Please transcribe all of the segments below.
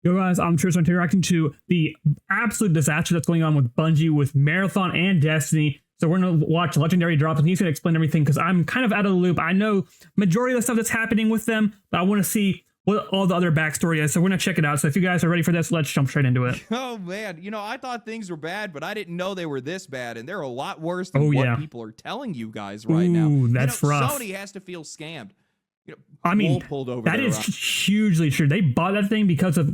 Yo guys, I'm Truzuo interacting to the absolute disaster that's going on with Bungie, with Marathon and Destiny. So we're going to watch Legendary drops, and he's going to explain everything because I'm kind of out of the loop. I know majority of the stuff that's happening with them, but I want to see what all the other backstory is. So we're going to check it out. So if you guys are ready for this, let's jump straight into it. Oh man, I thought things were bad, but I didn't know they were this bad, and they're a lot worse than what people are telling you guys right now. That's rough. Sony has to feel scammed. I mean, pulled over that is hugely true. They bought that thing because of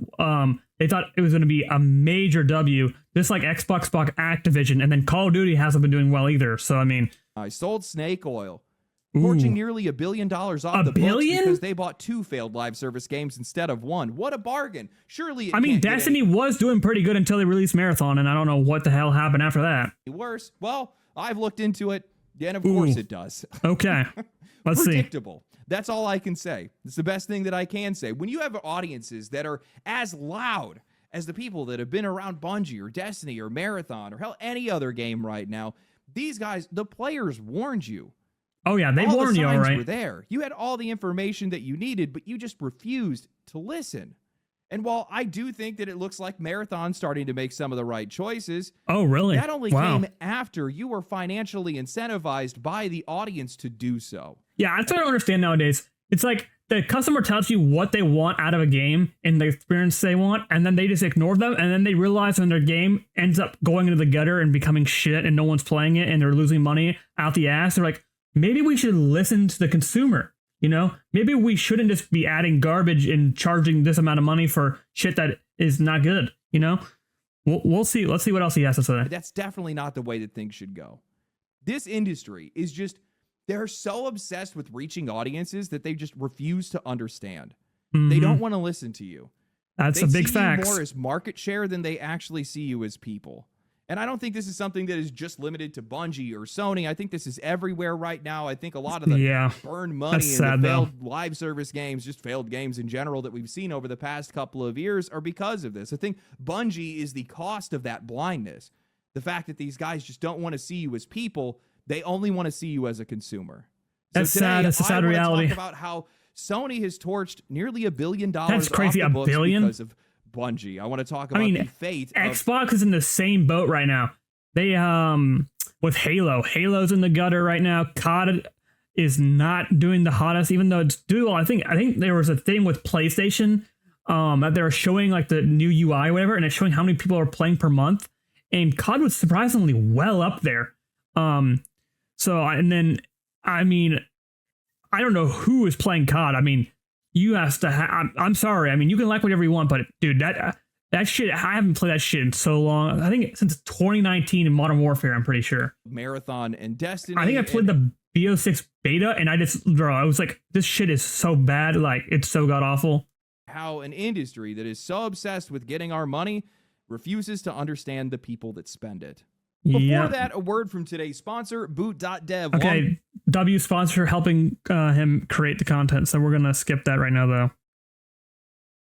they thought it was going to be a major W, just like Xbox bought Activision, and then Call of Duty hasn't been doing well either. So I mean, I sold snake oil, forging nearly $1 billion off the books because they bought 2 failed live service games instead of 1. What a bargain! Surely, I mean, Destiny was doing pretty good until they released Marathon, and I don't know what the hell happened after that. Worse. Well, I've looked into it, and of course it does. Okay, let's see. Predictable. That's all I can say. It's the best thing that I can say. When you have audiences that are as loud as the people that have been around Bungie or Destiny or Marathon or hell, any other game right now, these guys, the players warned you. Oh yeah, they warned you, all right. Were there. You had all the information that you needed, but you just refused to listen. And while I do think that it looks like Marathon's starting to make some of the right choices, oh really? That only came after you were financially incentivized by the audience to do so. Yeah, that's what I don't understand nowadays. It's like the customer tells you what they want out of a game and the experience they want, and then they just ignore them, and then they realize when their game ends up going into the gutter and becoming shit and no one's playing it and they're losing money out the ass. They're like, maybe we should listen to the consumer. Maybe we shouldn't just be adding garbage and charging this amount of money for shit that is not good. We'll see. Let's see what else he has to say. That's definitely not the way that things should go. This industry is just, they're so obsessed with reaching audiences that they just refuse to understand. They don't want to listen to you. That's a big fact. They see you more as market share than they actually see you as people. And I don't think this is something that is just limited to Bungie or Sony. I think this is everywhere right now. I think a lot of the burn money and the failed live service games, just failed games in general that we've seen over the past couple of years are because of this. I think Bungie is the cost of that blindness. The fact that these guys just don't want to see you as people. They only want to see you as a consumer. That's sad. That's a sad reality. Talk about how Sony has torched nearly $1 billion. That's crazy. Off the books $1 billion because of Bungie. I want to talk about the fate. Xbox is in the same boat right now. They with Halo's in the gutter right now. COD is not doing the hottest, even though it's doing well. I think there was a thing with PlayStation that they were showing like the new UI or whatever, and it's showing how many people are playing per month. And COD was surprisingly well up there. I don't know who is playing COD. I mean, you have to. I'm sorry. I mean, you can like whatever you want, but dude, that shit. I haven't played that shit in so long. I think since 2019 in Modern Warfare. I'm pretty sure. Marathon and Destiny. I think I played the BO6 beta, and I was like, this shit is so bad. Like, it's so god awful. How an industry that is so obsessed with getting our money refuses to understand the people that spend it. Before that, a word from today's sponsor, boot.dev. Okay, W sponsor helping him create the content, so we're going to skip that right now, though.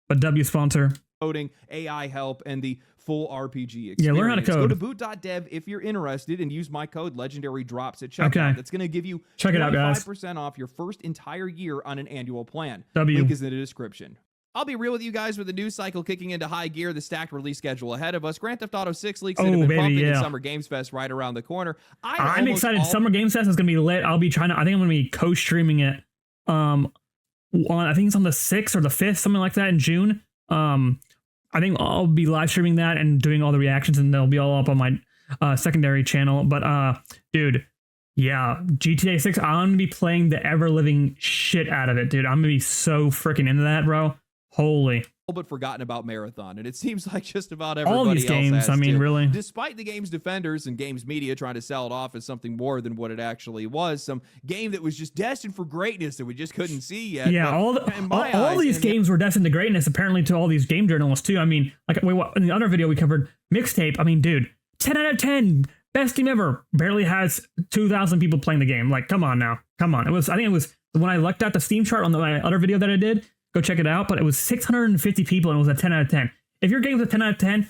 But W sponsor. Coding, AI help, and the full RPG experience. Yeah, learn how to code. Go to boot.dev if you're interested and use my code Legendary Drops at checkout. Okay. That's going to give you 25% off your first entire year on an annual plan. Link is in the description. I'll be real with you guys with the news cycle kicking into high gear, the stacked release schedule ahead of us. Grand Theft Auto 6 leaks that have been pumping in Summer Games Fest right around the corner. I'm excited. Summer Games Fest is going to be lit. I think I'm going to be co-streaming it. I think it's on the 6th or the 5th, something like that in June. I think I'll be live streaming that and doing all the reactions, and they'll be all up on my secondary channel. But dude, yeah, GTA 6, I'm going to be playing the ever-living shit out of it, dude. I'm going to be so freaking into that, bro. Holy. But forgotten about Marathon, and it seems like just about everybody all these games else has I mean too. Really, despite the game's defenders and games media trying to sell it off as something more than what it actually was, some game that was just destined for greatness that we just couldn't see yet. Yeah, all these games were destined to greatness, apparently, to all these game journalists too. I mean, like in the other video we covered Mixtape. I mean, dude, 10 out of 10, best game ever. Barely has 2,000 people playing the game. Like, come on now, come on. I think it was when I looked at the Steam chart on my other video that I did. Go check it out, but it was 650 people and it was a 10 out of 10. If your game was a 10 out of 10,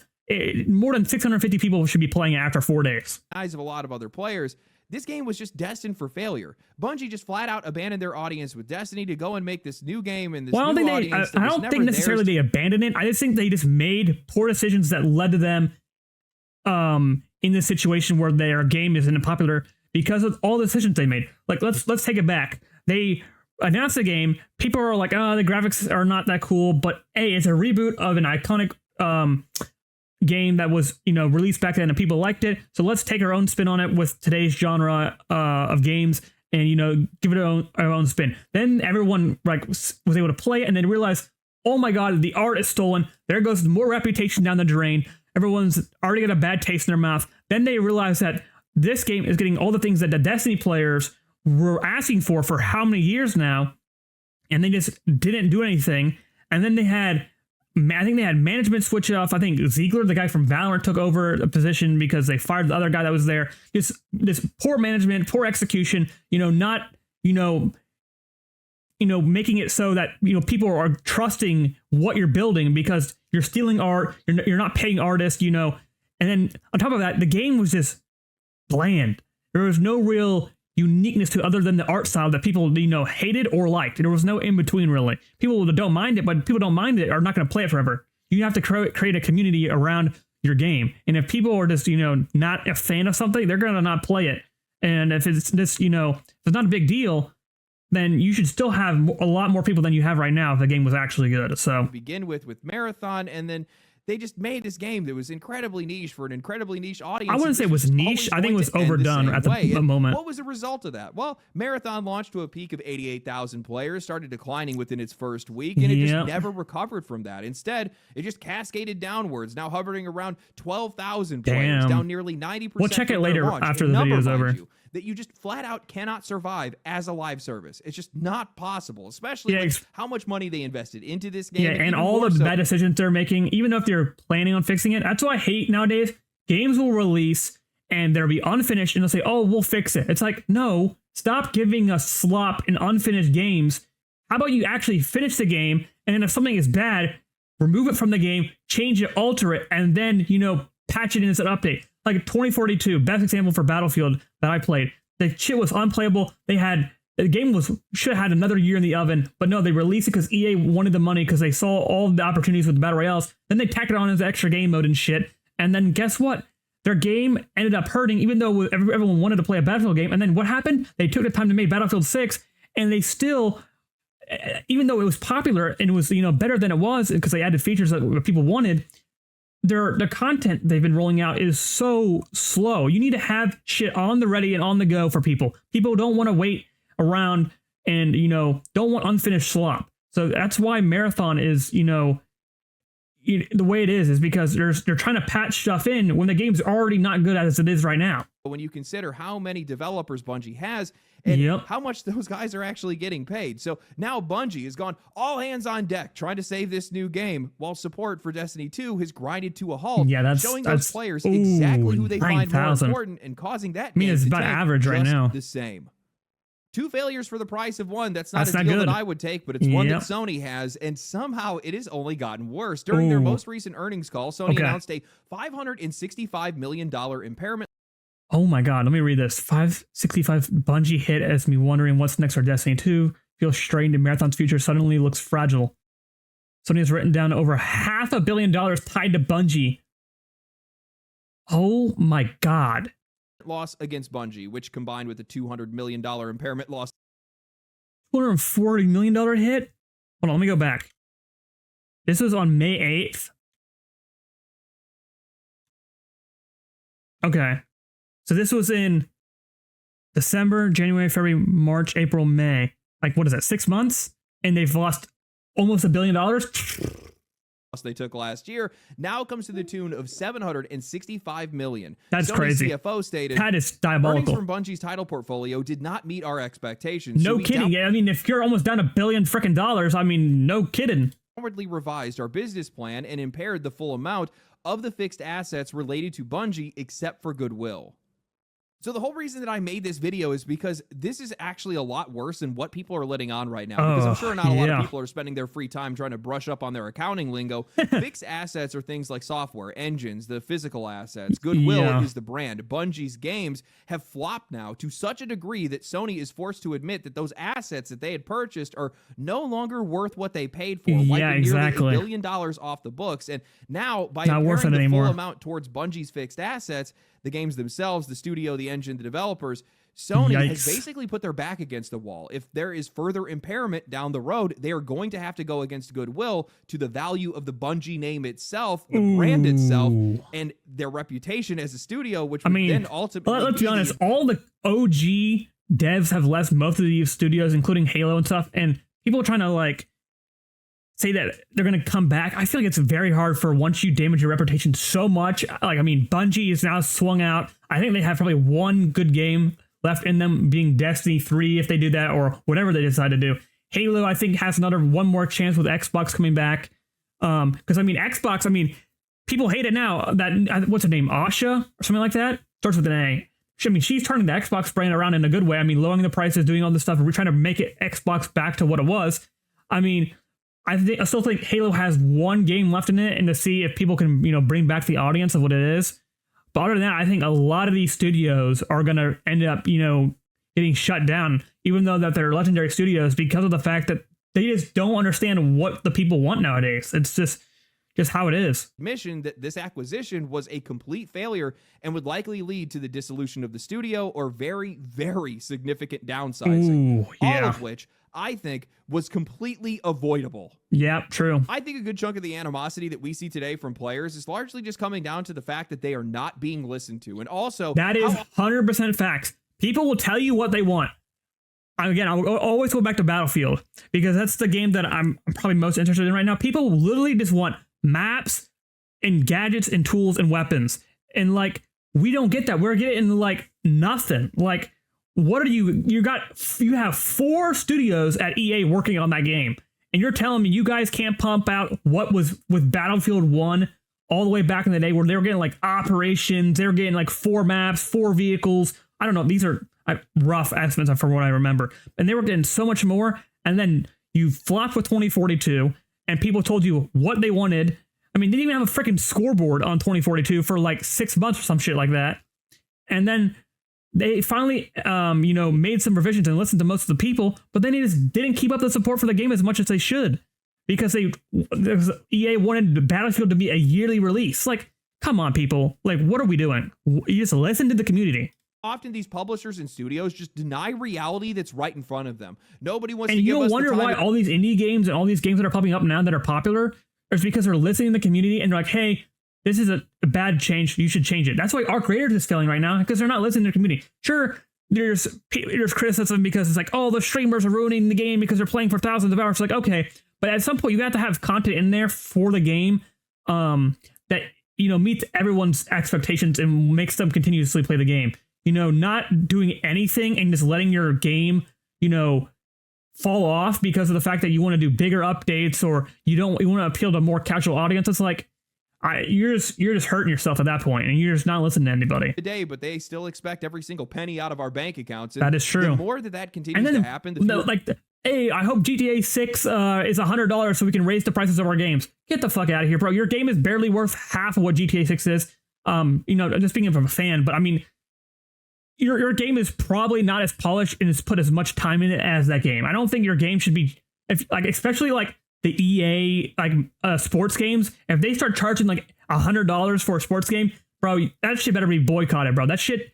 more than 650 people should be playing it after 4 days. Eyes of a lot of other players, this game was just destined for failure. Bungie just flat out abandoned their audience with Destiny to go and make this new game and this well, new audience. I don't think necessarily they abandoned it. I just think they just made poor decisions that led to them in this situation where their game isn't popular because of all the decisions they made. Like, let's take it back. They announced the game. People are like, oh, the graphics are not that cool, but hey, it's a reboot of an iconic game that was, released back then and people liked it. So let's take our own spin on it with today's genre of games and, give it our own spin. Then everyone was able to play it and then realize, oh my God, the art is stolen. There goes more reputation down the drain. Everyone's already got a bad taste in their mouth. Then they realize that this game is getting all the things that the Destiny players were asking for how many years now, and they just didn't do anything. And then I think they had management switch off. I think Ziegler, the guy from Valorant, took over a position because they fired the other guy that was there. Just this poor management, poor execution, not, making it so that, people are trusting what you're building because you're stealing art, you're not paying artists, and then on top of that, the game was just bland. There was no real uniqueness to other than the art style that people hated or liked. There was no in between really. People that don't mind it, but people don't mind it are not going to play it forever. You have to create a community around your game, and if people are just not a fan of something, they're going to not play it. And if it's just if it's not a big deal, then you should still have a lot more people than you have right now if the game was actually good. So begin with Marathon, and then they just made this game that was incredibly niche for an incredibly niche audience. I wouldn't say it was niche. I think it was overdone at the moment. What was the result of that? Well, Marathon launched to a peak of 88,000 players, started declining within its first week, and it just never recovered from that. Instead, it just cascaded downwards, now hovering around 12,000 players, down nearly 90%. We'll check it later after the video is over. That you just flat out cannot survive as a live service. It's just not possible, especially with how much money they invested into this game. Yeah, and all the bad decisions they're making, even if they're planning on fixing it. That's what I hate nowadays. Games will release and they'll be unfinished and they'll say, oh, we'll fix it. It's like, no, stop giving us slop in unfinished games. How about you actually finish the game, and then if something is bad, remove it from the game, change it, alter it, and then, patch it in as an update. Like 2042, best example for Battlefield that I played. The shit was unplayable. The game should have had another year in the oven, but no, they released it because EA wanted the money because they saw all the opportunities with the Battle Royales. Then they tacked it on as extra game mode and shit. And then guess what? Their game ended up hurting, even though everyone wanted to play a Battlefield game. And then what happened? They took the time to make Battlefield 6, and they still, even though it was popular and it was better than it was because they added features that people wanted, the content they've been rolling out is so slow. You need to have shit on the ready and on the go for people. People don't want to wait around and, don't want unfinished slop. So that's why Marathon is, the way it is because they're trying to patch stuff in when the game's already not good as it is right now. When you consider how many developers Bungie has and how much those guys are actually getting paid. So now Bungie has gone all hands on deck trying to save this new game while support for Destiny 2 has grinded to a halt, showing those players exactly who they find more important and causing that game it's about average right now. The same. 2 failures for the price of 1. That's not a deal that I would take, but it's one that Sony has, and somehow it has only gotten worse. During their most recent earnings call, Sony announced a $565 million impairment. Oh my God, let me read this. 565 Bungie hit as me wondering what's next for Destiny 2. Feels strained and Marathon's future suddenly looks fragile. Sony has written down over $500 million tied to Bungie. Oh my God. Loss against Bungie, which combined with a $200 million impairment loss. $240 million hit? Hold on, let me go back. This was on May 8th. Okay. So this was in December, January, February, March, April, May. Like, what is that, 6 months? And they've lost almost $1 billion? They took last year now comes to the tune of $765 million. That's Sony crazy. CFO stated, that is diabolical. Earnings from Bungie's title portfolio did not meet our expectations. No kidding. I mean, if you're almost down $1 billion freaking dollars, I mean, no kidding. Downwardly revised our business plan and impaired the full amount of the fixed assets related to Bungie except for goodwill. So the whole reason that I made this video is because this is actually a lot worse than what people are letting on right now. Because I'm sure not a lot of people are spending their free time trying to brush up on their accounting lingo. Fixed assets are things like software, engines, the physical assets. Goodwill is the brand. Bungie's games have flopped now to such a degree that Sony is forced to admit that those assets that they had purchased are no longer worth what they paid for, wiping nearly $1 billion off the books. And now, by comparing the full amount towards Bungie's fixed assets, the games themselves, the studio, the engine, the developers, Sony has basically put their back against the wall. If there is further impairment down the road, they are going to have to go against goodwill to the value of the Bungie name itself, the brand itself, and their reputation as a studio, which would then ultimately... Let's be honest, all the OG devs have left most of these studios, including Halo and stuff, and people are trying to, like, say that they're going to come back. I feel like it's very hard for once you damage your reputation so much. Like, I mean, Bungie is now swung out. I think they have probably one good game left in them, being Destiny 3 if they do that, or whatever they decide to do. Halo, I think, has one more chance with Xbox coming back. Because, I mean, Xbox, I mean, people hate it now. That, what's her name, Asha or something like that? Starts with an A. I mean, she's turning the Xbox brand around in a good way. I mean, lowering the prices, doing all this stuff, and we're trying to make it Xbox back to what it was. I mean, I still think Halo has one game left in it, and to see if people can, bring back the audience of what it is. But other than that, I think a lot of these studios are going to end up, getting shut down, even though that they're legendary studios, because of the fact that they just don't understand what the people want nowadays. It's just how it is. Mission that this acquisition was a complete failure and would likely lead to the dissolution of the studio or very, very significant downsizing. All of which I think was completely avoidable. Yeah, true. I think a good chunk of the animosity that we see today from players is largely just coming down to the fact that they are not being listened to. And also, that is 100% facts. People will tell you what they want. Again, I'll always go back to Battlefield because that's the game that I'm probably most interested in right now. People literally just want maps and gadgets and tools and weapons. And like, we don't get that. We're getting like nothing. Like, what are you have 4 studios at EA working on that game. And you're telling me you guys can't pump out what was with Battlefield 1 all the way back in the day where they were getting like operations. They were getting like 4 maps, 4 vehicles. I don't know. These are rough estimates from what I remember. And they were getting so much more. And then you flopped with 2042 and people told you what they wanted. I mean, they didn't even have a freaking scoreboard on 2042 for like 6 months or some shit like that. And then they finally, made some revisions and listened to most of the people, but then they just didn't keep up the support for the game as much as they should because EA wanted Battlefield to be a yearly release. Like, come on, people. Like, what are we doing? You just listen to the community. Often these publishers and studios just deny reality that's right in front of them. Nobody wants to give us the time. And you wonder why all these indie games and all these games that are popping up now that are popular is because they're listening to the community and they're like, hey, this is a bad change. You should change it. That's why our creators is failing right now because they're not listening to the community. Sure, there's criticism because it's like, oh, the streamers are ruining the game because they're playing for thousands of hours. It's like, okay, but at some point you have to have content in there for the game that meets everyone's expectations and makes them continuously play the game. Not doing anything and just letting your game, fall off because of the fact that you want to do bigger updates or you want to appeal to a more casual audience. It's like, you're just hurting yourself at that point, and you're just not listening to anybody. Today, but they still expect every single penny out of our bank accounts. And that is true. The more that continues to happen, hey, I hope GTA 6 is $100 so we can raise the prices of our games. Get the fuck out of here, bro. Your game is barely worth half of what GTA 6 is. Just speaking from a fan, but I mean, your game is probably not as polished and has put as much time in it as that game. I don't think your game should be, especially like the EA sports games. If they start charging like $100 for a sports game, bro, that shit better be boycotted, bro. That shit,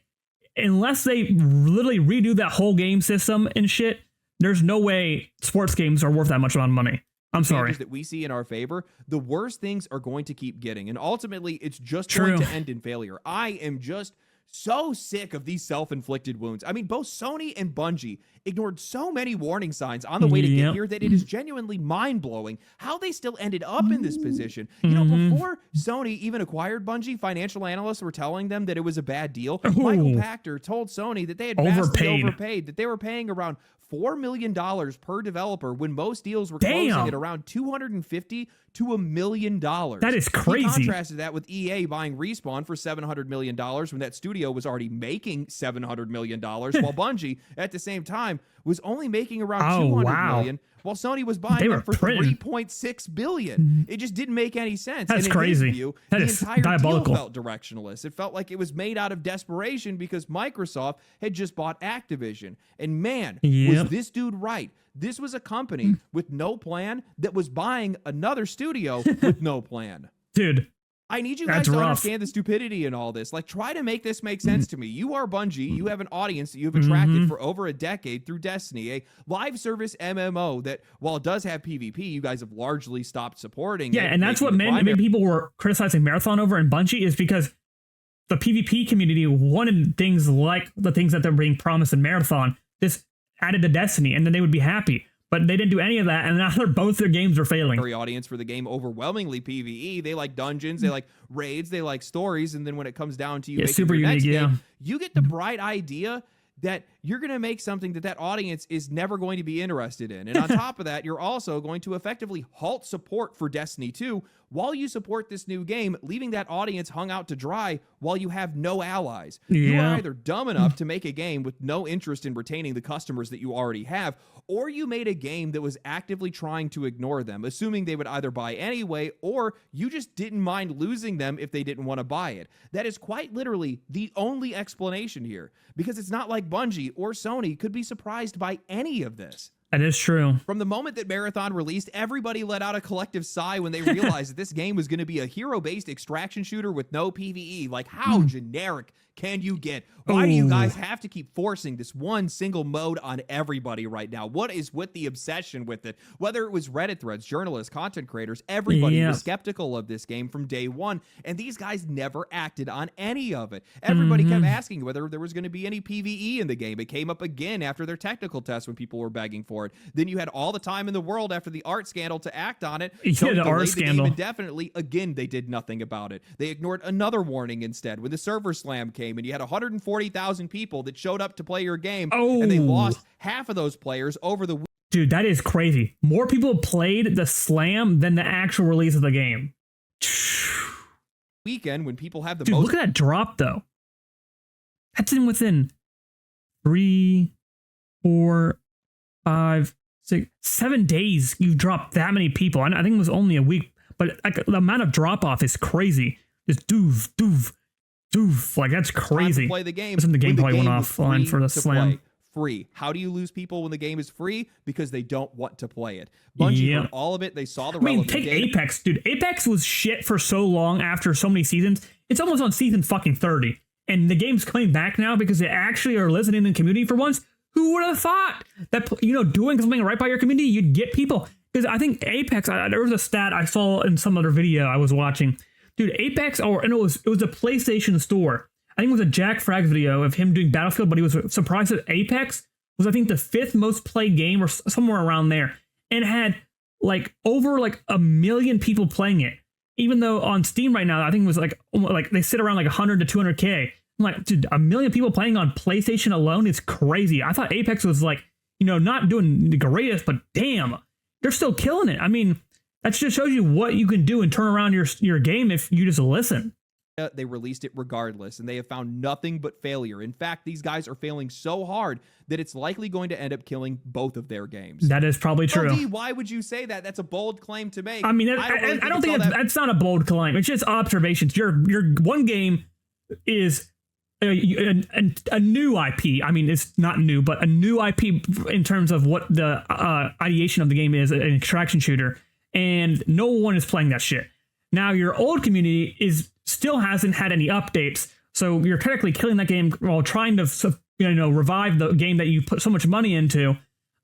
unless they literally redo that whole game system and shit, there's no way sports games are worth that much amount of money. I'm sorry. That we see in our favor, the worst things are going to keep getting, and ultimately, it's just going to end in failure. I am just so sick of these self-inflicted wounds. I mean, both Sony and Bungie ignored so many warning signs on the way to get here that it is genuinely mind-blowing how they still ended up in this position. Before Sony even acquired Bungie, financial analysts were telling them that it was a bad deal. Michael Pachter told Sony that they had vastly overpaid, that they were paying around $4 million per developer when most deals were closing at around $250 to $1 million. That is crazy. He contrasted that with EA buying Respawn for $700 million when that studio was already making $700 million, while Bungie, at the same time, was only making around $200 million, while Sony was buying them for $3.6 billion. It just didn't make any sense. That's and in crazy. His view, that the is entire diabolical. deal felt directionless. It felt like it was made out of desperation because Microsoft had just bought Activision. And man, was this dude right? This was a company with no plan that was buying another studio with no plan. Dude, I need you guys to understand the stupidity in all this. Like, try to make this make sense to me. You are Bungie. You have an audience that you've attracted for over a decade through Destiny, a live service MMO that, while it does have PvP, you guys have largely stopped supporting. Yeah, and that's what many people were criticizing Marathon over in Bungie, is because the PvP community wanted things like the things that they're being promised in Marathon, this added to Destiny, and then they would be happy. But they didn't do any of that, and now both their games are failing. Audience for the game overwhelmingly PvE. They like dungeons, they like raids, they like stories, and then when it comes down to you making super your unique, next game, you get the bright idea that you're going to make something that audience is never going to be interested in. And on top of that, you're also going to effectively halt support for Destiny 2 while you support this new game, leaving that audience hung out to dry while you have no allies. You are either dumb enough to make a game with no interest in retaining the customers that you already have, or you made a game that was actively trying to ignore them, assuming they would either buy anyway, or you just didn't mind losing them if they didn't want to buy it. That is quite literally the only explanation here, because it's not like Bungie or Sony could be surprised by any of this. That is true. From the moment that Marathon released, everybody let out a collective sigh when they realized that this game was going to be a hero-based extraction shooter with no PvE. Like, how generic can you get? Why do you guys have to keep forcing this one single mode on everybody right now? What is with the obsession with it? Whether it was Reddit threads, journalists, content creators, everybody was skeptical of this game from day one, and these guys never acted on any of it. Everybody kept asking whether there was going to be any PvE in the game. It came up again after their technical test when people were begging for it. Then you had all the time in the world after the art scandal to act on it. So the art scandal. Indefinitely. Again, they did nothing about it. They ignored another warning instead when the server slam came and you had 140,000 people that showed up to play your game, and they lost half of those players over the week. Dude, that is crazy. More people played the slam than the actual release of the game. Weekend when people have the most. Look at that drop though. That's in within 3, 4, 5, 6, 7 days. You've dropped that many people. I think it was only a week, but like, the amount of drop off is crazy. Just doof. Like, that's crazy. To play the game. The game probably went offline for the slam. Free. How do you lose people when the game is free? Because they don't want to play it. Bungie heard all of it. They saw the relevant take data. Apex, dude. Apex was shit for so long after so many seasons. It's almost on season fucking 30. And the game's coming back now because they actually are listening to the community for once. Who would have thought that, doing something right by your community, you'd get people? Because I think Apex, there was a stat I saw in some other video I was watching. Dude, Apex, and it was a PlayStation store. I think it was a Jack Frag video of him doing Battlefield, but he was surprised that Apex was, I think, the 5th most played game or somewhere around there. And had over 1 million people playing it. Even though on Steam right now, I think it was like they sit around 100 to 200K. I'm like, dude, 1 million people playing on PlayStation alone is crazy. I thought Apex was not doing the greatest, but damn, they're still killing it. I mean, that just shows you what you can do and turn around your game if you just listen. They released it regardless, and they have found nothing but failure. In fact, these guys are failing so hard that it's likely going to end up killing both of their games. That is probably true. Why would you say that? That's a bold claim to make. I mean, I don't think that's not a bold claim. It's just observations. Your one game is a new IP. I mean, it's not new, but a new IP in terms of what the ideation of the game is, an extraction shooter, and no one is playing that shit. Now, your old community still hasn't had any updates, so you're technically killing that game while trying to revive the game that you put so much money into.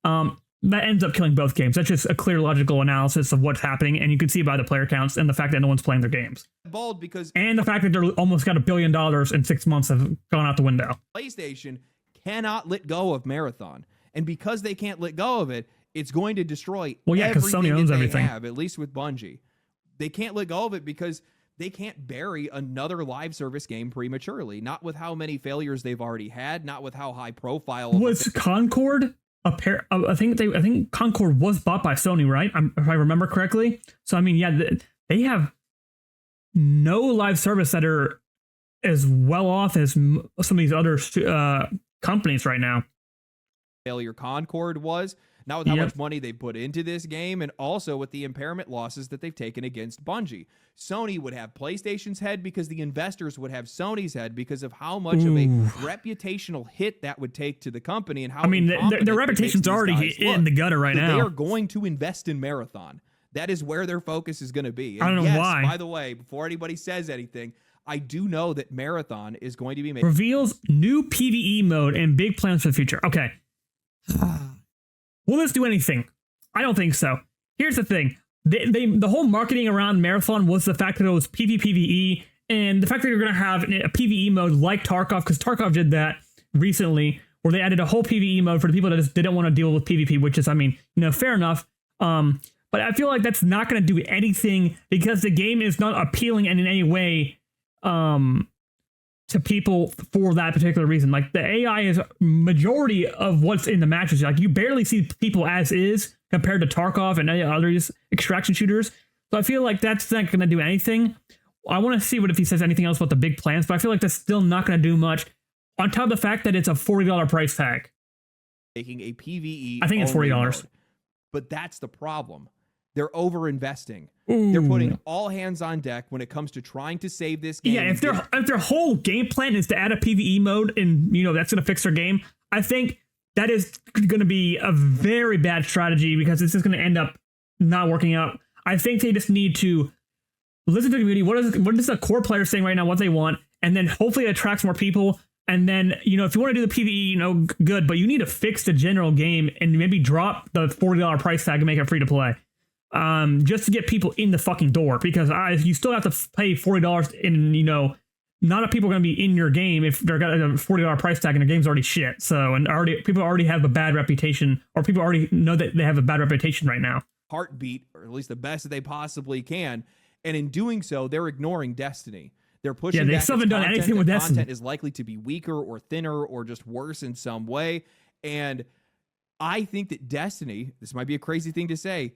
That ends up killing both games. That's just a clear logical analysis of what's happening, and you can see by the player counts and the fact that no one's playing their games. Bold because and the fact that they're almost got $1 billion in 6 months have gone out the window. PlayStation cannot let go of Marathon, and because they can't let go of it, it's going to destroy. Well, yeah, because Sony owns everything. At least with Bungie, they can't let go of it because they can't bury another live service game prematurely. Not with how many failures they've already had. Not with how high profile. Was Concord I think Concord was bought by Sony, right? If I remember correctly. So I mean, yeah, they have no live service that are as well off as some of these other companies right now. Failure Concord was, not with how much money they put into this game, and also with the impairment losses that they've taken against Bungie. Sony would have PlayStation's head because the investors would have Sony's head because of how much of a reputational hit that would take to the company, and how their reputation's already in the gutter right now. They are going to invest in Marathon. That is where their focus is going to be. And I don't know why. By the way, before anybody says anything, I do know that Marathon is going to be making reveals new PvE mode and big plans for the future. Okay. Will this do anything? I don't think so. Here's the thing. The whole marketing around Marathon was the fact that it was PvE, and the fact that you're going to have a PvE mode like Tarkov, because Tarkov did that recently, where they added a whole PvE mode for the people that just didn't want to deal with PvP, which is, I mean, fair enough. But I feel like that's not going to do anything because the game is not appealing in any way to people for that particular reason. Like, the AI is majority of what's in the matches. Like, you barely see people as is compared to Tarkov and any other extraction shooters. So I feel like that's not going to do anything. I want to see if he says anything else about the big plans, but I feel like that's still not going to do much. On top of the fact that it's a $40 price tag. Making a PvE. I think it's $40. Mode. But that's the problem. They're over-investing. They're putting all hands on deck when it comes to trying to save this game. Yeah, if their whole game plan is to add a PvE mode and, that's going to fix their game, I think that is going to be a very bad strategy because it's just going to end up not working out. I think they just need to listen to the community. What is the core player saying right now, what they want, and then hopefully it attracts more people. And then, if you want to do the PvE, good, but you need to fix the general game and maybe drop the $40 price tag and make it free to play. Just to get people in the fucking door, because you still have to pay $40 and, not enough people are going to be in your game if they're got a $40 price tag and the game's already shit. So, and people already have a bad reputation, or people already know that they have a bad reputation right now. Heartbeat, or at least the best that they possibly can. And in doing so, they're ignoring Destiny. They're pushing they still haven't done anything with Destiny. Content is likely to be weaker or thinner or just worse in some way. And I think that Destiny, this might be a crazy thing to say,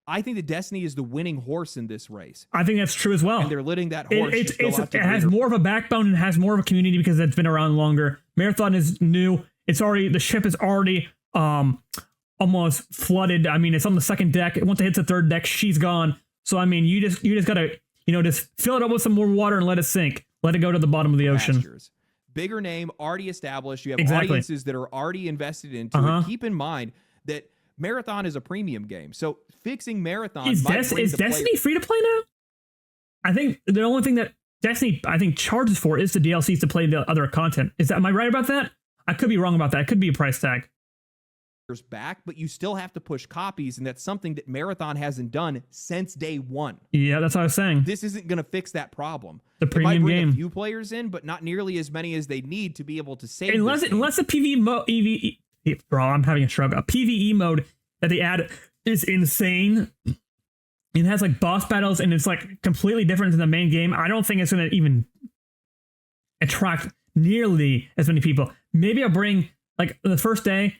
I think that Destiny is the winning horse in this race. I think that's true as well. And they're letting that horse it has more of a backbone and has more of a community because it's been around longer. Marathon is new. The ship is already almost flooded. I mean, it's on the second deck. Once it hits the third deck, she's gone. So I mean, you just gotta just fill it up with some more water and let it sink. Let it go to the bottom of the ocean. Pastures. Bigger name, already established. You have audiences that are already invested into it. Keep in mind that Marathon is a premium game, so fixing Marathon is Destiny free to play now? I think the only thing that Destiny charges for is the DLCs to play the other content. Am I right about that? I could be wrong about that. It could be a price tag. Back, but you still have to push copies, and that's something that Marathon hasn't done since day one. Yeah, that's what I was saying. This isn't going to fix that problem. The premium game, a few players in, but not nearly as many as they need to be able to save. Unless the PvE mode, bro, I'm having a struggle. A PvE mode that they add is insane. It has like boss battles, and it's like completely different than the main game. I don't think it's going to even attract nearly as many people. Maybe I'll bring like the first day.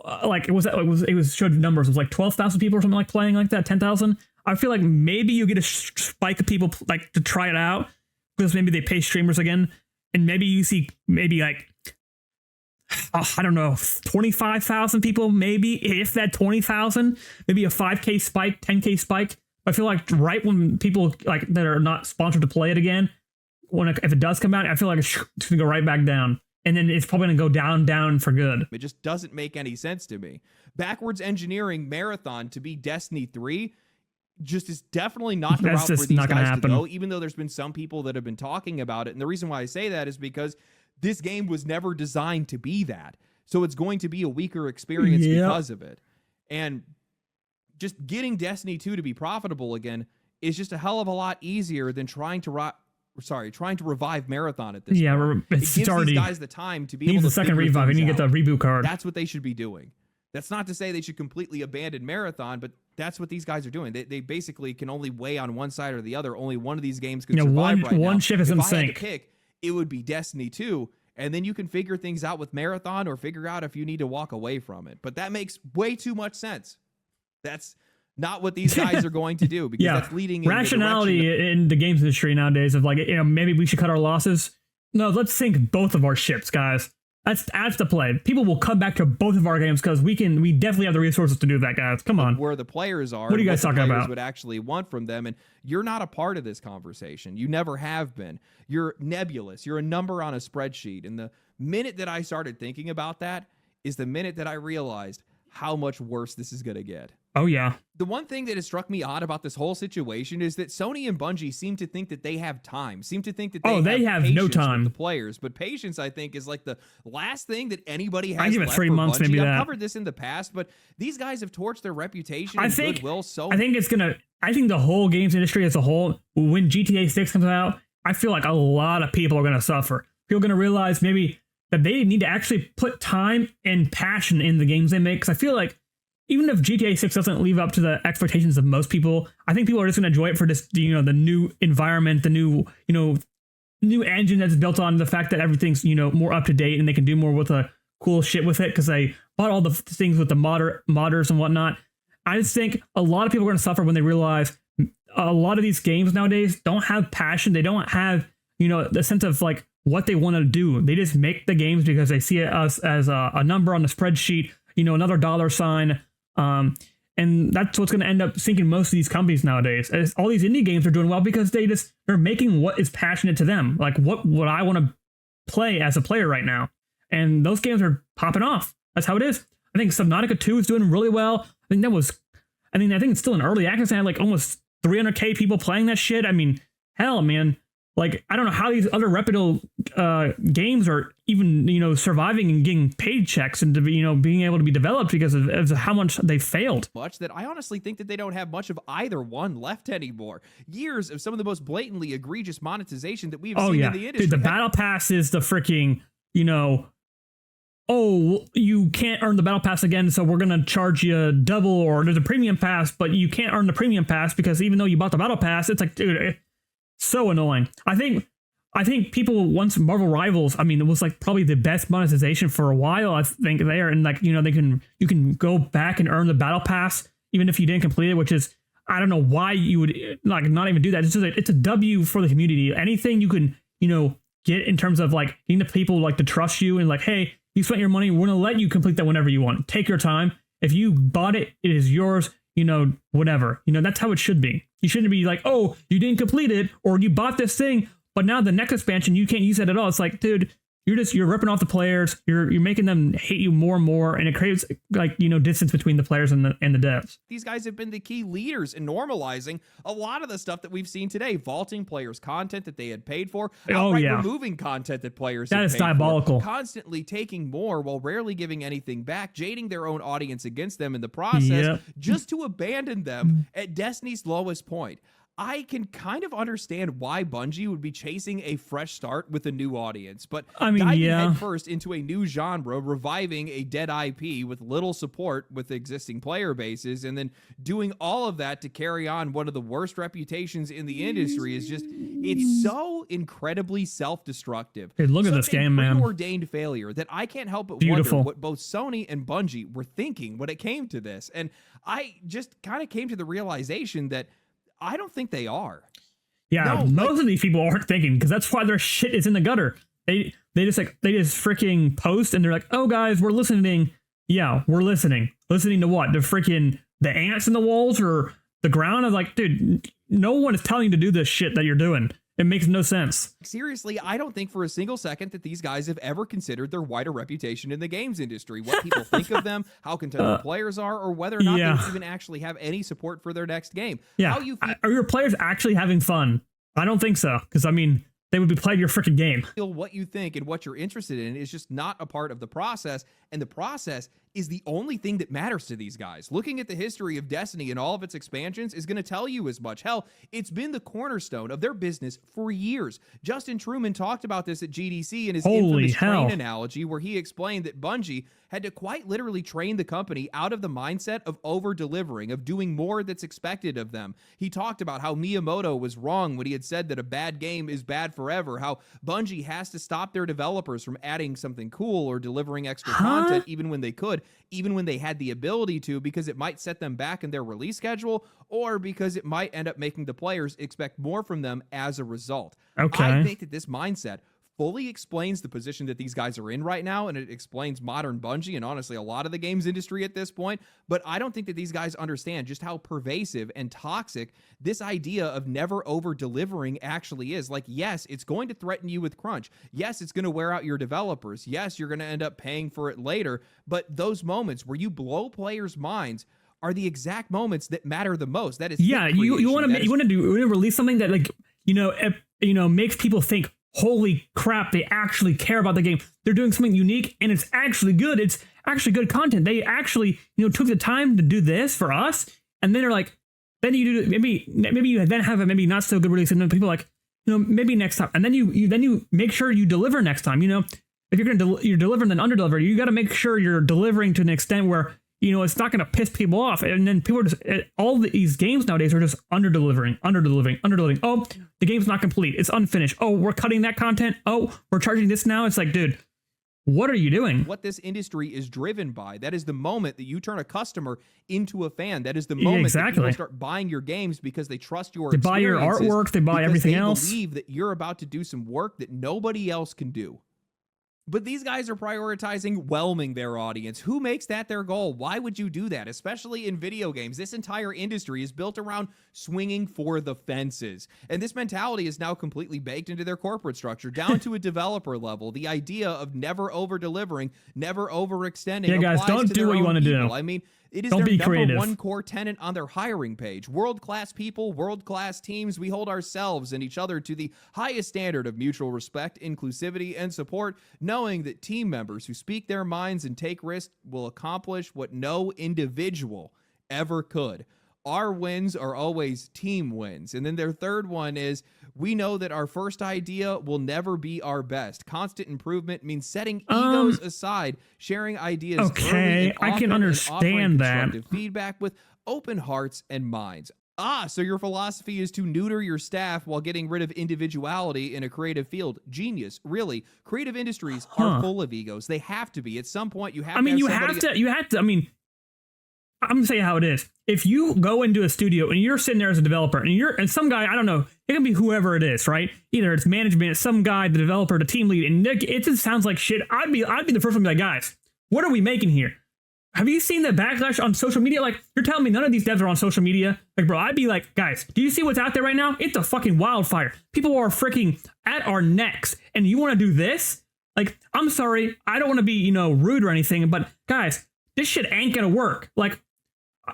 Like it was showed numbers. It was like 12,000 people or something like playing like that, 10,000. I feel like maybe you get a spike of people like to try it out because maybe they pay streamers again, and maybe you see like I don't know, 25,000 people, maybe if that 20,000, maybe a 5K spike, 10K spike. I feel like right when people like that are not sponsored to play it again, if it does come out, I feel like it's gonna go right back down. And then it's probably going to go down for good. It just doesn't make any sense to me. Backwards engineering Marathon to be Destiny 3 just is definitely not the route for these guys to go, even though there's been some people that have been talking about it. And the reason why I say that is because this game was never designed to be that. So it's going to be a weaker experience because of it. And just getting Destiny 2 to be profitable again is just a hell of a lot easier than trying to revive Marathon at this point. It gives these guys the time to be able to the second revive, and you get the reboot card. That's what they should be doing. That's not to say they should completely abandon Marathon, but that's what these guys are doing. They basically can only weigh on one side or the other. Only one of these games could survive right now. One ship is in sync. If I had to pick, it would be Destiny 2. and then you can figure things out with Marathon or figure out if you need to walk away from it. But that makes way too much sense. That's not what these guys are going to do, because that's leading in rationality in the games industry nowadays of like, maybe we should cut our losses. No, let's sink both of our ships, guys. That's the play. People will come back to both of our games because we definitely have the resources to do that, guys. Come on. Where the players are. What are you guys talking about? Would actually want from them, and you're not a part of this conversation. You never have been. You're nebulous. You're a number on a spreadsheet. And the minute that I started thinking about that is the minute that I realized how much worse this is going to get. Oh, yeah. The one thing that has struck me odd about this whole situation is that Sony and Bungie seem to think that they have time, seem to think that they have no time with the players. But patience, I think, is like the last thing that anybody has. I give it 3 months, maybe I've covered this in the past, but these guys have torched their reputation and goodwill so I think the whole games industry as a whole, when GTA 6 comes out, I feel like a lot of people are going to suffer. People are going to realize maybe that they need to actually put time and passion in the games they make. Because I feel like even if GTA 6 doesn't live up to the expectations of most people, I think people are just going to enjoy it for just, the new environment, the new engine that's built on the fact that everything's, more up to date and they can do more with the cool shit with it because they bought all the things with the modders and whatnot. I just think a lot of people are going to suffer when they realize a lot of these games nowadays don't have passion. They don't have, the sense of like what they want to do. They just make the games because they see us as a number on the spreadsheet, another dollar sign. And that's what's going to end up sinking most of these companies nowadays. As all these indie games are doing well because they're making what is passionate to them. Like what would I want to play as a player right now? And those games are popping off. That's how it is. I think Subnautica 2 is doing really well. I think it's still in early access. I had like almost 300K people playing that shit. I mean, hell, man. Like, I don't know how these other reputable games are even, surviving and getting paid checks and, being able to be developed because of how much they failed. Much that I honestly think that they don't have much of either one left anymore. Years of some of the most blatantly egregious monetization that we've seen in the industry. Dude, the Battle Pass is the freaking, you can't earn the Battle Pass again, so we're going to charge you double, or there's a Premium Pass, but you can't earn the Premium Pass because even though you bought the Battle Pass, it's like, dude, so annoying. I think people, once Marvel Rivals, it was like probably the best monetization for a while. I think there, and like you can go back and earn the Battle Pass even if you didn't complete it, which is, I don't know why you would like not even do that. It's a W for the community. Anything you can get in terms of like getting the people like to trust you and like, hey, you spent your money, we're gonna let you complete that whenever you want. Take your time. If you bought it, it is yours. Whatever. That's how it should be. You shouldn't be like, oh, you didn't complete it, or you bought this thing, but now the next expansion, you can't use it at all. It's like, dude, you're ripping off the players. You're making them hate you more and more, and it creates like distance between the players and the devs. These guys have been the key leaders in normalizing a lot of the stuff that we've seen today, vaulting players' content that they had paid for, removing content that players that had is paid diabolical, for, constantly taking more while rarely giving anything back, jading their own audience against them in the process, just to abandon them at Destiny's lowest point. I can kind of understand why Bungie would be chasing a fresh start with a new audience, but diving headfirst into a new genre, reviving a dead IP with little support with existing player bases, and then doing all of that to carry on one of the worst reputations in the industry is just, it's so incredibly self-destructive. Hey, look at this game, man. Preordained failure that I can't help but wonder what both Sony and Bungie were thinking when it came to this. And I just kind of came to the realization that I don't think they are. Yeah, most of these people aren't thinking, because that's why their shit is in the gutter. They just freaking post and they're like, oh guys, we're listening. Yeah, we're listening. Listening to what? The ants in the walls or the ground? I was like, dude, no one is telling you to do this shit that you're doing. It makes no sense. Seriously, I don't think for a single second that these guys have ever considered their wider reputation in the games industry, what people think of them, how content players are, or whether or not they even actually have any support for their next game. Yeah, are your players actually having fun? I don't think so, because they would be playing your freaking game. What you think and what you're interested in is just not a part of the process, and the process is the only thing that matters to these guys. Looking at the history of Destiny and all of its expansions is going to tell you as much. Hell, it's been the cornerstone of their business for years. Justin Truman talked about this at GDC in his infamous train analogy, where he explained that Bungie had to quite literally train the company out of the mindset of over-delivering, of doing more that's expected of them. He talked about how Miyamoto was wrong when he had said that a bad game is bad forever, how Bungie has to stop their developers from adding something cool or delivering extra content even when they could, even when they had the ability to, because it might set them back in their release schedule, or because it might end up making the players expect more from them as a result. Okay. I think that this mindset fully explains the position that these guys are in right now, and it explains modern Bungie and honestly a lot of the games industry at this point. But I don't think that these guys understand just how pervasive and toxic this idea of never over delivering actually is. Like, yes, it's going to threaten you with crunch. Yes, it's going to wear out your developers. Yes, you're going to end up paying for it later. But those moments where you blow players' minds are the exact moments that matter the most. That is, you want to release something that, like, makes people think, holy crap, they actually care about the game. They're doing something unique and it's actually good. It's actually good content. They actually, took the time to do this for us. And then they're like, then you do, maybe you then have a maybe not so good release. And then people are like, maybe next time. And then you make sure you deliver next time. If you're going to you're delivering then under-deliver, you got to make sure you're delivering to an extent where, it's not going to piss people off. And then people are just, all these games nowadays are just under-delivering. Oh, the game's not complete. It's unfinished. Oh, we're cutting that content. Oh, we're charging this now. It's like, dude, what are you doing? What this industry is driven by, that is the moment that you turn a customer into a fan. That is the moment that people start buying your games because they trust your experiences. They buy your artwork. They buy everything else. They believe that you're about to do some work that nobody else can do. But these guys are prioritizing whelming their audience. Who makes that their goal? Why would you do that? Especially in video games. This entire industry is built around swinging for the fences. And this mentality is now completely baked into their corporate structure, down to a developer level. The idea of never over-delivering, never overextending. Yeah, guys, don't do what you want to do. I mean, it is their number one core tenet on their hiring page. World-class people, world-class teams. We hold ourselves and each other to the highest standard of mutual respect, inclusivity, and support, knowing that team members who speak their minds and take risks will accomplish what no individual ever could. Our wins are always team wins. And then their third one is, we know that our first idea will never be our best. Constant improvement means setting egos aside, sharing ideas early and often, I can understand that. Feedback with open hearts and minds. So your philosophy is to neuter your staff while getting rid of individuality in a creative field. Genius. Really. Creative industries are full of egos. They have to be. At some point, you have to have somebody... You have to, I'm going to say how it is. If you go into a studio and you're sitting there as a developer and some guy, I don't know, it can be whoever it is, right? Either it's management, it's some guy, the developer, the team lead, and it just sounds like shit. I'd be the first one to be like, guys, what are we making here? Have you seen the backlash on social media? Like, you're telling me none of these devs are on social media? Like, bro, I'd be like, guys, do you see what's out there right now? It's a fucking wildfire. People are freaking at our necks, and you want to do this? Like, I'm sorry, I don't want to be, rude or anything, but guys, this shit ain't gonna work. Like,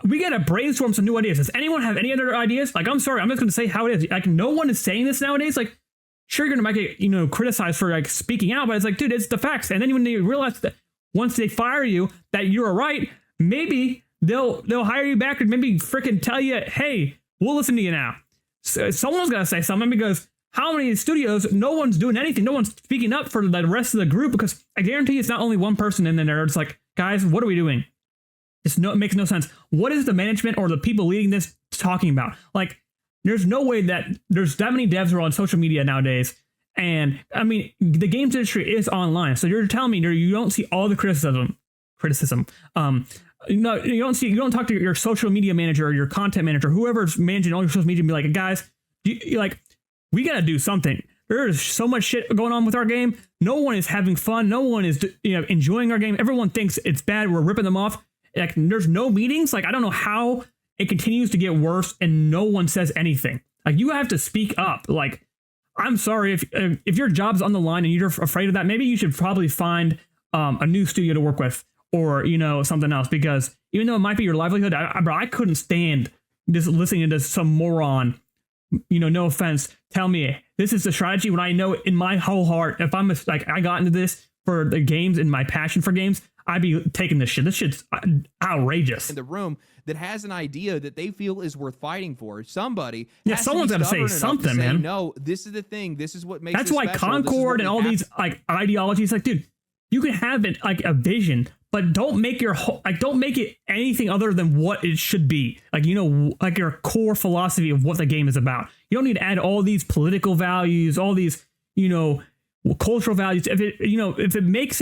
we gotta brainstorm some new ideas. Does anyone have any other ideas? Like, I'm sorry, I'm just gonna say how it is. Like, no one is saying this nowadays. Like, sure, you're gonna might get, criticized for like speaking out, but it's like, dude, it's the facts. And then when they realize that once they fire you that you're right, maybe they'll hire you back and maybe freaking tell you, hey, we'll listen to you now. So someone's gotta say something, because how many studios, no one's doing anything, no one's speaking up for the rest of the group, because I guarantee it's not only one person in there. It's like, guys, what are we doing? It makes no sense. What is the management or the people leading this talking about? Like, there's no way that there's that many devs who are on social media nowadays. And I mean, the games industry is online. So you're telling me you don't see all the criticism. You don't talk to your social media manager or your content manager, whoever's managing all your social media, and be like, guys, we got to do something. There's so much shit going on with our game. No one is having fun. No one is enjoying our game. Everyone thinks it's bad. We're ripping them off. Like, there's no meetings. Like, I don't know how it continues to get worse and no one says anything. Like, you have to speak up. Like, I'm sorry, if your job's on the line and you're afraid of that, maybe you should probably find a new studio to work with, or something else, because even though it might be your livelihood, I couldn't stand just listening to some moron, no offense, tell me this is the strategy, when I know in my whole heart, if I'm I got into this for the games and my passion for games, I'd be taking this shit. This shit's outrageous. In the room that has an idea that they feel is worth fighting for. Somebody, someone's got to say something, man. No, this is the thing. This is what makes. That's why Concord and all these ideologies. Like, dude, you can have it like a vision, but don't make it anything other than what it should be. Like, like your core philosophy of what the game is about. You don't need to add all these political values, all these cultural values, if it makes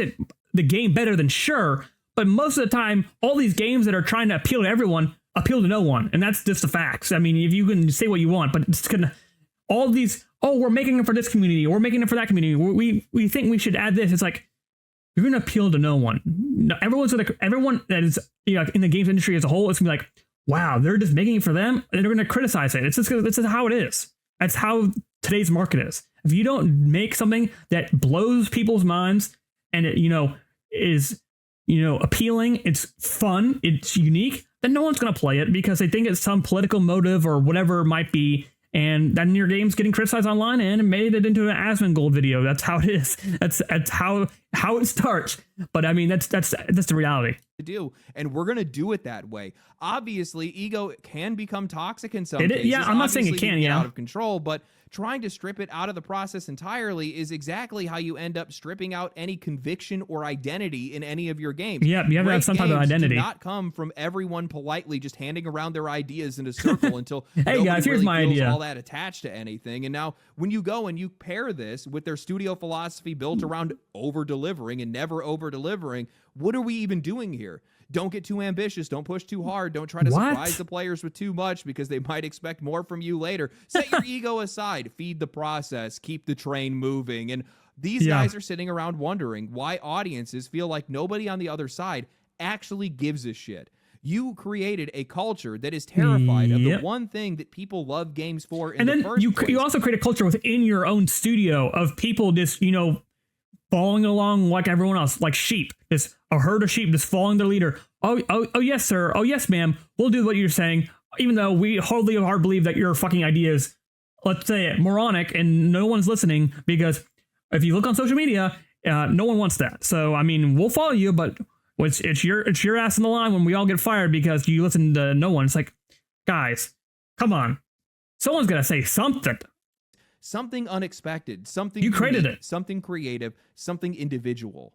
the game better, then sure. But most of the time, all these games that are trying to appeal to everyone appeal to no one, and that's just the facts. I mean, if you can say what you want, but it's gonna all these. Oh, we're making it for this community, or we're making it for that community. We think we should add this. It's like you're gonna appeal to no one. Everyone that is in the games industry as a whole is gonna be like, wow, they're just making it for them, and they're gonna criticize it. It's just how it is. That's how today's market is. If you don't make something that blows people's minds and it is appealing, it's fun, it's unique, then no one's going to play it because they think it's some political motive or whatever it might be. And then your game's getting criticized online and made it into an Asmongold video. That's how it is. That's how it starts. But I mean, that's the reality. To do, and we're going to do it that way. Obviously, ego can become toxic in some cases. Yeah, I'm not saying it can. Out of control, but trying to strip it out of the process entirely is exactly how you end up stripping out any conviction or identity in any of your games. Yeah, you have to have some type of identity. Do not come from everyone politely just handing around their ideas in a circle until hey guys, here's really my feels idea. All that attached to anything. And now when you go and you pair this with their studio philosophy built around over delivering and never over delivering, what are we even doing here? Don't get too ambitious. Don't push too hard. Don't try to surprise the players with too much because they might expect more from you later. Set your ego aside. Feed the process. Keep the train moving. And these guys are sitting around wondering why audiences feel like nobody on the other side actually gives a shit. You created a culture that is terrified of the one thing that people love games for in the first place. You also create a culture within your own studio of people just, following along like everyone else, like sheep, just a herd of sheep just following their leader. Oh, yes, sir. Oh, yes, ma'am. We'll do what you're saying, even though we hardly believe that your fucking ideas, let's say it, moronic, and no one's listening because if you look on social media, no one wants that. So, I mean, we'll follow you, but it's your ass in the line when we all get fired because you listen to no one. It's like, guys, come on. Someone's got to say something. Something unexpected, something you created unique, something creative, something individual.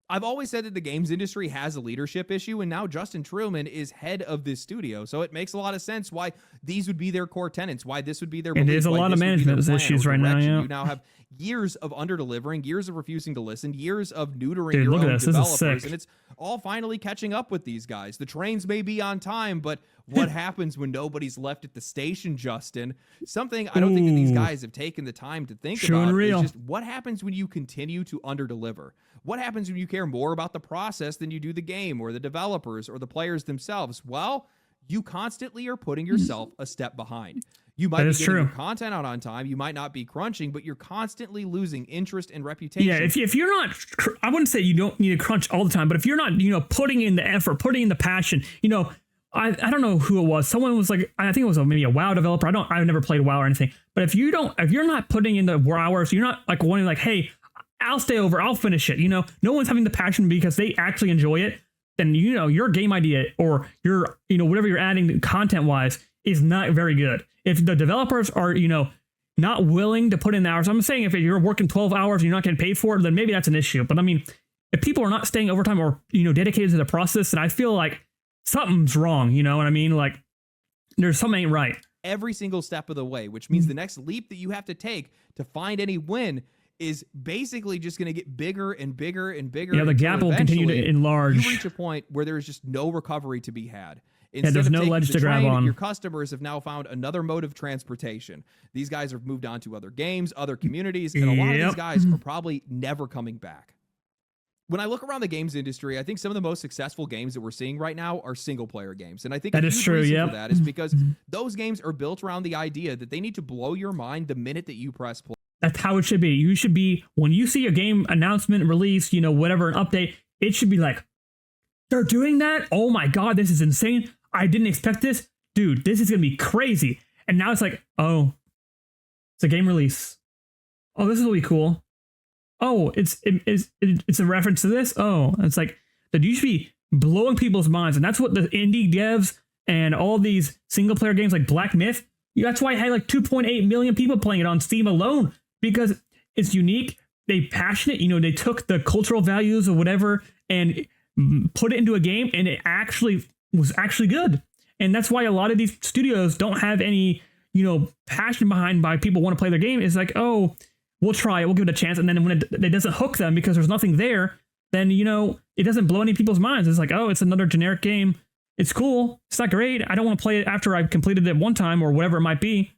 I've always said that the games industry has a leadership issue, and now Justin Truman is head of this studio, so it makes a lot of sense why these would be their core tenets, why this would be their belief. It is a lot of management issues right now. Yeah. You now have years of under-delivering, years of refusing to listen, years of neutering your own developers, and it's all finally catching up with these guys. The trains may be on time, but what happens when nobody's left at the station, Justin? Something I don't think that these guys have taken the time to think about is just what happens when you continue to under-deliver? What happens when you care more about the process than you do the game or the developers or the players themselves? Well, you constantly are putting yourself a step behind. You might be getting your content out on time. You might not be crunching, but you're constantly losing interest and reputation. Yeah, if you're not, I wouldn't say you don't need to crunch all the time, but if you're not, putting in the effort, putting in the passion, I don't know who it was. Someone was like, I think it was maybe a WoW developer. I've never played WoW or anything, but if you're not putting in the hours, you're not like wanting like, hey, I'll stay over, I'll finish it. No one's having the passion because they actually enjoy it. Then, your game idea or your, whatever you're adding content wise is not very good. If the developers are, not willing to put in the hours, I'm saying if you're working 12 hours and you're not getting paid for it, then maybe that's an issue. But I mean, if people are not staying overtime or, dedicated to the process, then I feel like something's wrong. You know what I mean? Like there's something ain't right. Every single step of the way, which means the next leap that you have to take to find any win is basically just going to get bigger and bigger and bigger. Yeah, the gap will continue to enlarge. You reach a point where there's just no recovery to be had. Instead there's no ledge to grab on. Your customers have now found another mode of transportation. These guys have moved on to other games, other communities, and a lot of these guys are probably never coming back. When I look around the games industry, I think some of the most successful games that we're seeing right now are single-player games. And I think that is true, for that is because those games are built around the idea that they need to blow your mind the minute that you press play. That's how it should be. You should be, when you see a game announcement, release, whatever, an update, it should be like, they're doing that? Oh my God, this is insane. I didn't expect this. Dude, this is going to be crazy. And now it's like, oh, it's a game release. Oh, this will be cool. Oh, it's a reference to this. Oh, it's like, that you should be blowing people's minds. And that's what the indie devs and all these single player games like Black Myth, that's why I had like 2.8 million people playing it on Steam alone, because it's unique. They passionate, they took the cultural values or whatever and put it into a game, and it was actually good. And that's why a lot of these studios don't have any, passion behind why people want to play their game. It's like, oh, we'll try it, we'll give it a chance. And then when it doesn't hook them because there's nothing there, then, it doesn't blow any people's minds. It's like, oh, it's another generic game. It's cool. It's not great. I don't want to play it after I've completed it one time or whatever it might be.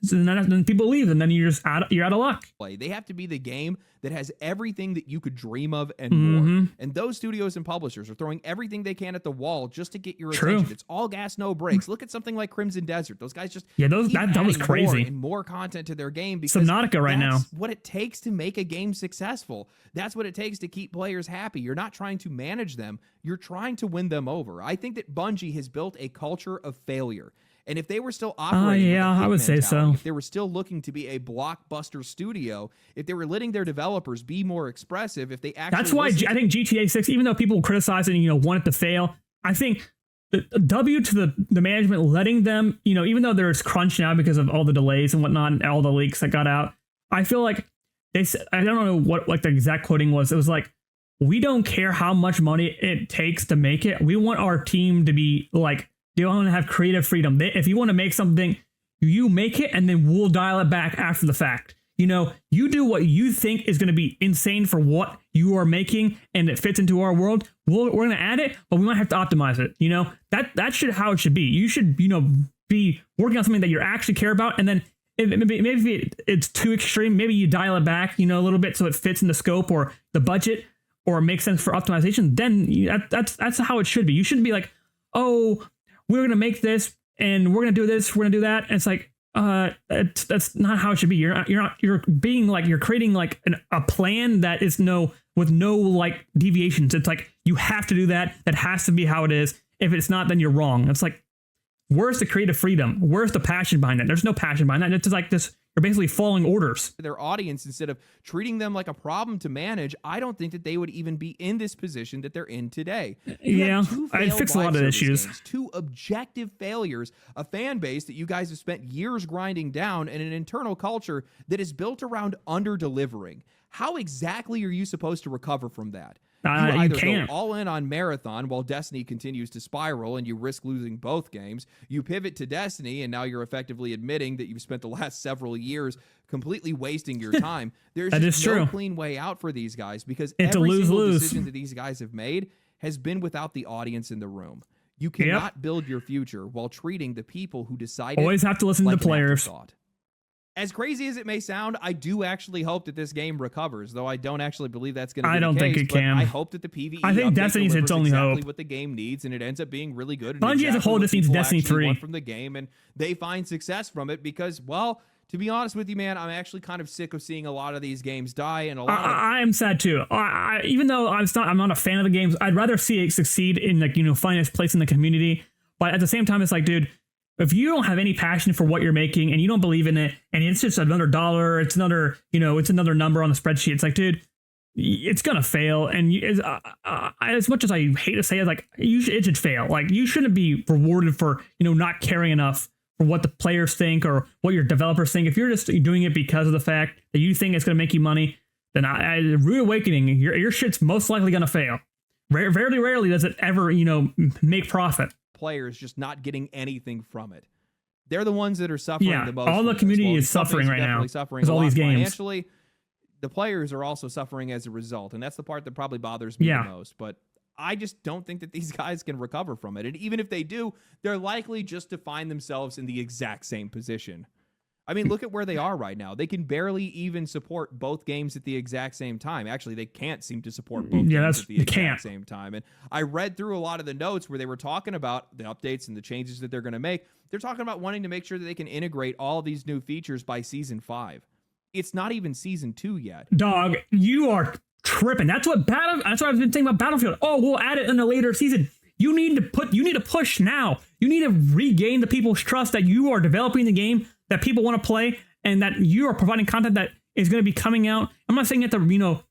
So then people leave, and then you're out of luck. They have to be the game that has everything that you could dream of and more. And those studios and publishers are throwing everything they can at the wall just to get your attention. It's all gas, no brakes. Look at something like Crimson Desert. Those guys just that was crazy. More and more content to their game because Subnautica right now. That's what it takes to make a game successful. That's what it takes to keep players happy. You're not trying to manage them. You're trying to win them over. I think that Bungie has built a culture of failure. And if they were still operating, I would say so. If they were still looking to be a blockbuster studio, if they were letting their developers be more expressive, if they actually that's why I think GTA 6, even though people criticize it and want it to fail, I think the W to the management letting them, even though there's crunch now because of all the delays and whatnot and all the leaks that got out, I feel like they said, I don't know what like the exact quoting was. It was like, we don't care how much money it takes to make it. We want our team to be like, they want to have creative freedom. If you want to make something, you make it, and then we'll dial it back after the fact. You do what you think is going to be insane for what you are making, and it fits into our world. We're going to add it, but we might have to optimize it. That should how it should be. You should, be working on something that you actually care about, and then maybe it's too extreme. Maybe you dial it back, a little bit so it fits in the scope or the budget or makes sense for optimization. Then that's how it should be. You shouldn't be like, oh, we're going to make this and we're going to do this, we're going to do that. And it's like, that's not how it should be. You're being like, you're creating like a plan that is with no like deviations. It's like, you have to do that. That has to be how it is. If it's not, then you're wrong. It's like, where's the creative freedom? Where's the passion behind it? There's no passion behind that. It's just like this. You're basically following orders. Their audience, instead of treating them like a problem to manage, I don't think that they would even be in this position that they're in today. I'd fix a lot of issues. Two objective failures, a fan base that you guys have spent years grinding down, and an internal culture that is built around under-delivering. How exactly are you supposed to recover from that? You either go all in on Marathon while Destiny continues to spiral and you risk losing both games. You pivot to Destiny, and now you're effectively admitting that you've spent the last several years completely wasting your time. There's just no clean way out for these guys, because every single decision that these guys have made has been without the audience in the room. You cannot build your future while treating the people who decided. Always have to listen to the players. As crazy as it may sound, I do actually hope that this game recovers, though I don't actually believe that's going to be the case. I don't think it can. I hope that the PvE I think Destiny's its only exactly hope. What the game needs, and it ends up being really good. Bungie as a whole just needs Destiny 3 from the game, and they find success from it because, well, to be honest with you, man, I'm actually kind of sick of seeing a lot of these games die, and I am sad too. Even though I'm not a fan of the games, I'd rather see it succeed in finding its place in the community. But at the same time, it's like, dude, if you don't have any passion for what you're making and you don't believe in it, and it's just another dollar, it's another, it's another number on the spreadsheet. It's like, dude, it's gonna fail. And as much as I hate to say it, like it should fail. Like you shouldn't be rewarded for not caring enough for what the players think or what your developers think. If you're just doing it because of the fact that you think it's gonna make you money, then Rude Awakening, your shit's most likely gonna fail. Very rarely does it ever make profit. Players just not getting anything from it. They're the ones that are suffering the most. All the community is suffering right now. Suffering all these games. Financially, the players are also suffering as a result, and that's the part that probably bothers me the most. But I just don't think that these guys can recover from it. And even if they do, they're likely just to find themselves in the exact same position. I mean, look at where they are right now. They can barely even support both games at the exact same time. Actually, they can't seem to support both games at the exact same time. And I read through a lot of the notes where they were talking about the updates and the changes that they're going to make. They're talking about wanting to make sure that they can integrate all these new features by Season 5. It's not even Season 2 yet. Dog, you are tripping. That's what I've been saying about Battlefield. Oh, we'll add it in a later season. You need to push now. You need to regain the people's trust that you are developing the game that people want to play, and that you are providing content that is going to be coming out. I'm not saying you have to,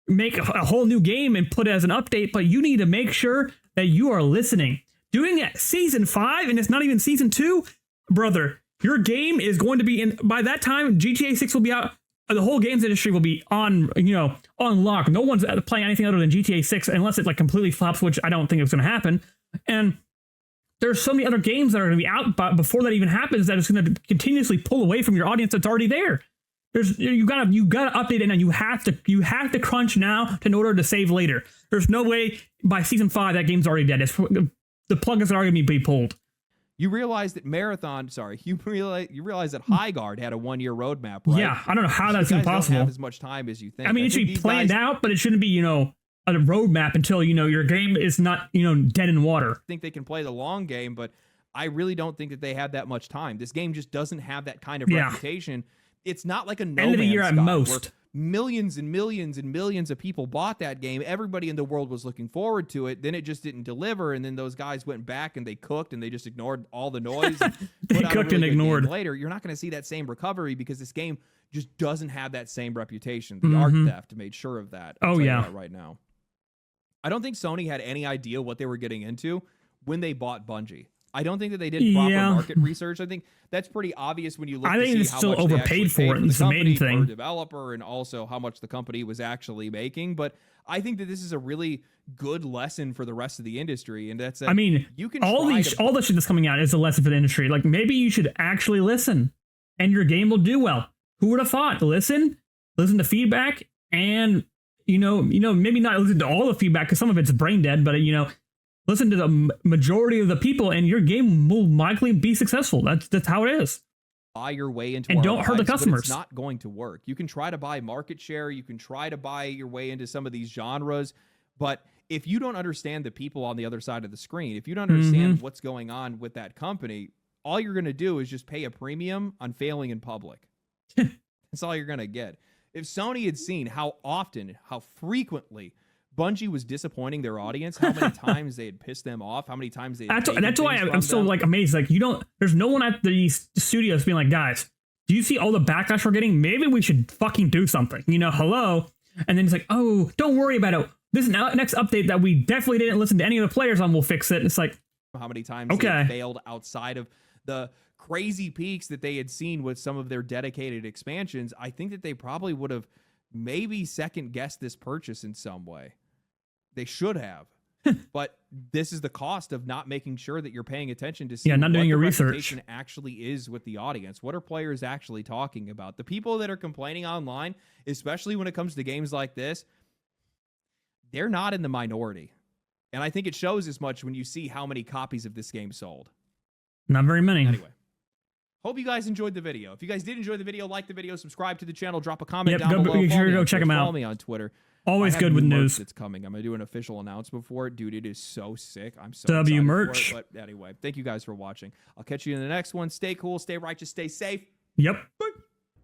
make a whole new game and put it as an update, but you need to make sure that you are listening. Doing it Season 5 and it's not even Season 2, brother, your game is going to be in, by that time, GTA 6 will be out. The whole games industry will be on lock. No one's playing anything other than GTA 6 unless it completely flops, which I don't think it's going to happen. And there's so many other games that are going to be out before that even happens that it's going to continuously pull away from your audience that's already there. You gotta update it, and you have to crunch now in order to save later. There's no way by season 5 that game's already dead. The plug is already be pulled. You realize that you realize that Highguard had a 1-year roadmap, right? Yeah, I don't know how that's even possible. Don't have as much time as you think. I mean, it should be planned out, but it shouldn't be, a roadmap until, your game is not, dead in water. I think they can play the long game, but I really don't think that they have that much time. This game just doesn't have that kind of reputation. It's not like a No End of the Man's year Sky, at most. Millions and millions and millions of people bought that game. Everybody in the world was looking forward to it. Then it just didn't deliver, and then those guys went back and they cooked and they just ignored all the noise. They cooked and ignored. Later, you're not going to see that same recovery because this game just doesn't have that same reputation. The art theft made sure of that. Oh yeah, right now. I don't think Sony had any idea what they were getting into when they bought Bungie. I don't think that they did proper market research. I think that's pretty obvious when you look. I think it's still overpaid for it. It's the main thing. For developer, and also how much the company was actually making. But I think that this is a really good lesson for the rest of the industry, and that's. You can all the shit that's coming out is a lesson for the industry. Like maybe you should actually listen, and your game will do well. Who would have thought? Listen to feedback, and maybe not listen to all the feedback because some of it's brain dead, but listen to the majority of the people, and your game will likely be successful. That's how it is. Buy your way into and don't hurt the customers. It's not going to work. You can try to buy market share. You can try to buy your way into some of these genres, but if you don't understand the people on the other side of the screen, if you don't understand what's going on with that company, all you're going to do is just pay a premium on failing in public. That's all you're going to get. If Sony had seen how often, how frequently Bungie was disappointing their audience, how many times they had pissed them off, how many times they had that's why I'm so amazed. Like there's no one at these studios being like, guys, do you see all the backlash we're getting? Maybe we should fucking do something. Hello. And then it's like, oh, don't worry about it. This next update that we definitely didn't listen to any of the players on will fix it. It's like, how many times they failed outside of the crazy peaks that they had seen with some of their dedicated expansions. I think that they probably would have maybe second guessed this purchase in some way. They should have, but this is the cost of not making sure that you're paying attention to see not doing your research actually is with the audience. What are players actually talking about? The people that are complaining online, especially when it comes to games like this, they're not in the minority. And I think it shows as much when you see how many copies of this game sold. Not very many. Anyway. Hope you guys enjoyed the video. If you guys did enjoy the video, like the video, subscribe to the channel, drop a comment down below. Make sure to go check them out. Follow me on Twitter. Always good with news. It's coming. I'm going to do an official announcement for it. Dude, it is so sick. I'm so excited merch. For it. But anyway, thank you guys for watching. I'll catch you in the next one. Stay cool, stay righteous, stay safe. Yep. Bye.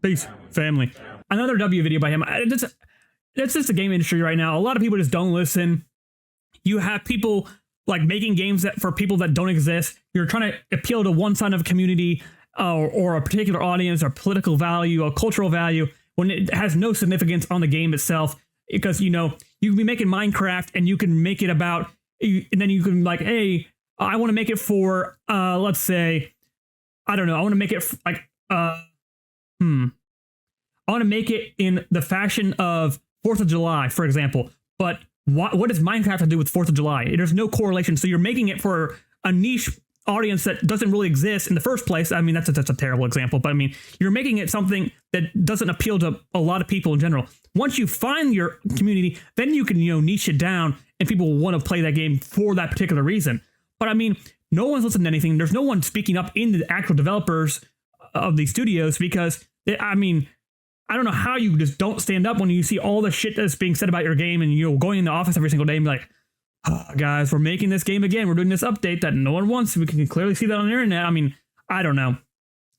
Peace, family. Another W video by him. It's just the game industry right now. A lot of people just don't listen. You have people like making games for people that don't exist. You're trying to appeal to one side of a community or a particular audience or political value or cultural value when it has no significance on the game itself. Because, you can be making Minecraft and you can make it about, and then you can like, hey, I want to make it for, let's say, I don't know. I want to make it like, I want to make it in the fashion of 4th of July, for example. But what does Minecraft have to do with 4th of July? There's no correlation. So you're making it for a niche audience that doesn't really exist in the first place. I mean, that's a terrible example, but I mean, you're making it something that doesn't appeal to a lot of people in general. Once you find your community, then you can, niche it down and people will want to play that game for that particular reason. But I mean, no one's listening to anything. There's no one speaking up in the actual developers of these studios because, I don't know how you just don't stand up when you see all the shit that's being said about your game and going in the office every single day and be like, oh, guys, we're making this game again. We're doing this update that no one wants. We can clearly see that on the internet. I mean, I don't know.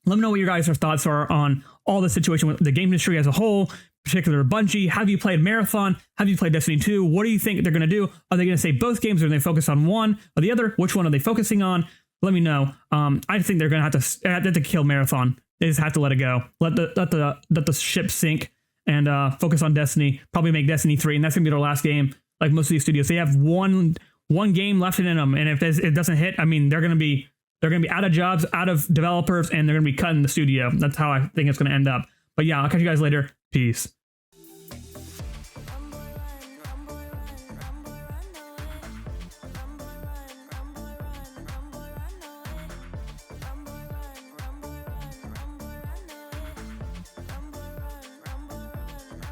Let me know what your guys' thoughts are on all the situation with the game industry as a whole, particular Bungie. Have you played Marathon? Have you played Destiny 2? What do you think they're going to do? Are they going to say both games or are they focus on one or the other? Which one are they focusing on? Let me know. I think they're going to have to kill Marathon. They just have to let it go. Let the ship sink and focus on Destiny. Probably make Destiny 3, and that's going to be their last game. Like most of these studios, they have one game left in them, and if it doesn't hit, I mean, they're gonna be out of jobs, out of developers, and they're gonna be cutting the studio. That's how I think it's gonna end up. But yeah, I'll catch you guys later. Peace.